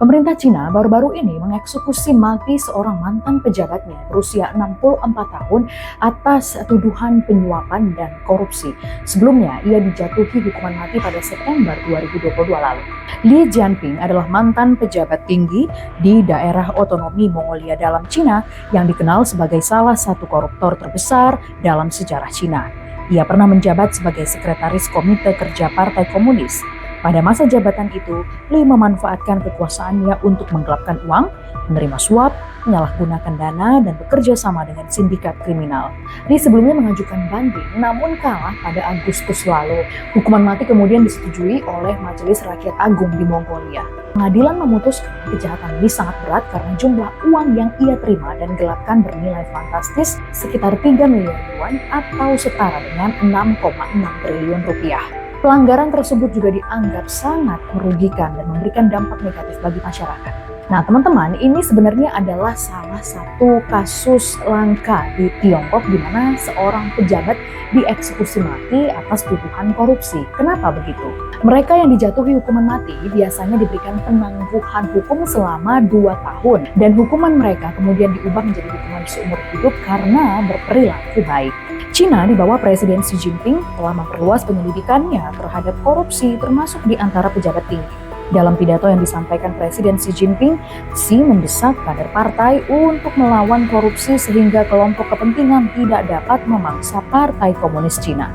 Pemerintah Cina baru-baru ini mengeksekusi mati seorang mantan pejabatnya berusia 64 tahun atas tuduhan penyuapan dan korupsi. Sebelumnya, ia dijatuhi hukuman mati pada September 2022 lalu. Li Jianping adalah mantan pejabat tinggi di daerah otonomi Mongolia dalam Cina yang dikenal sebagai salah satu koruptor terbesar dalam sejarah Cina. Ia pernah menjabat sebagai sekretaris Komite Kerja Partai Komunis. Pada masa jabatan itu, Li memanfaatkan kekuasaannya untuk menggelapkan uang, menerima suap, menyalahgunakan dana, dan bekerja sama dengan sindikat kriminal. Li sebelumnya mengajukan banding, namun kalah pada Agustus lalu. Hukuman mati kemudian disetujui oleh Majelis Rakyat Agung di Mongolia. Pengadilan memutuskan kejahatan Li sangat berat karena jumlah uang yang ia terima dan gelapkan bernilai fantastis sekitar 3 miliar yuan atau setara dengan 6,6 triliun rupiah. Pelanggaran tersebut juga dianggap sangat merugikan dan memberikan dampak negatif bagi masyarakat. Nah teman-teman, ini sebenarnya adalah salah satu kasus langka di Tiongkok di mana seorang pejabat dieksekusi mati atas tuduhan korupsi. Kenapa begitu? Mereka yang dijatuhi hukuman mati biasanya diberikan penangguhan hukum selama 2 tahun dan hukuman mereka kemudian diubah menjadi hukuman seumur hidup karena berperilaku baik. Cina di bawah Presiden Xi Jinping telah memperluas penyelidikannya terhadap korupsi termasuk di antara pejabat tinggi. Dalam pidato yang disampaikan Presiden Xi Jinping, Xi mendesak kader partai untuk melawan korupsi sehingga kelompok kepentingan tidak dapat memangsa Partai Komunis Cina.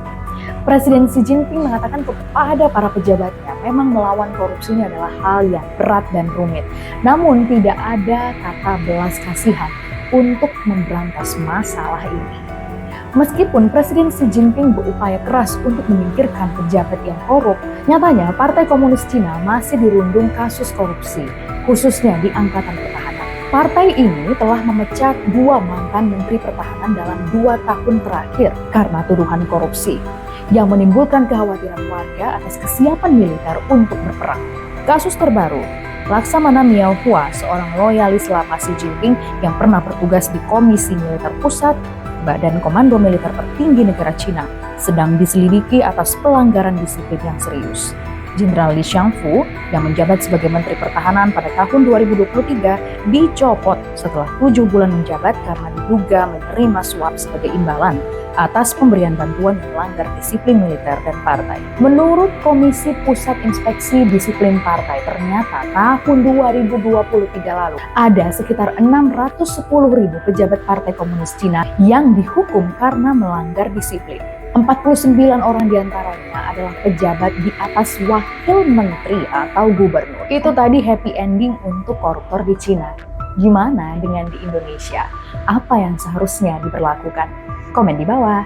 Presiden Xi Jinping mengatakan kepada para pejabatnya memang melawan korupsi ini adalah hal yang berat dan rumit. Namun tidak ada kata belas kasihan untuk memberantas masalah ini. Meskipun Presiden Xi Jinping berupaya keras untuk menyingkirkan pejabat yang korup, nyatanya Partai Komunis Cina masih dirundung kasus korupsi, khususnya di Angkatan Pertahanan. Partai ini telah memecat 2 mantan Menteri Pertahanan dalam 2 tahun terakhir karena tuduhan korupsi, yang menimbulkan kekhawatiran warga atas kesiapan militer untuk berperang. Kasus terbaru, Laksamana Miao Hua, seorang loyalis lama Xi Jinping yang pernah bertugas di Komisi Militer Pusat, Badan Komando Militer Tertinggi Negara Cina, sedang diselidiki atas pelanggaran disiplin yang serius. Jenderal Li Shangfu yang menjabat sebagai Menteri Pertahanan pada tahun 2023 dicopot setelah 7 bulan menjabat karena diduga menerima suap sebagai imbalan atas pemberian bantuan yang melanggar disiplin militer dan partai. Menurut Komisi Pusat Inspeksi Disiplin Partai, ternyata tahun 2023 lalu ada sekitar 610.000 pejabat Partai Komunis Cina yang dihukum karena melanggar disiplin. 49 orang diantaranya adalah pejabat di atas wakil menteri atau gubernur. Itu tadi happy ending untuk koruptor di Cina. Gimana dengan di Indonesia? Apa yang seharusnya diberlakukan? Komen di bawah.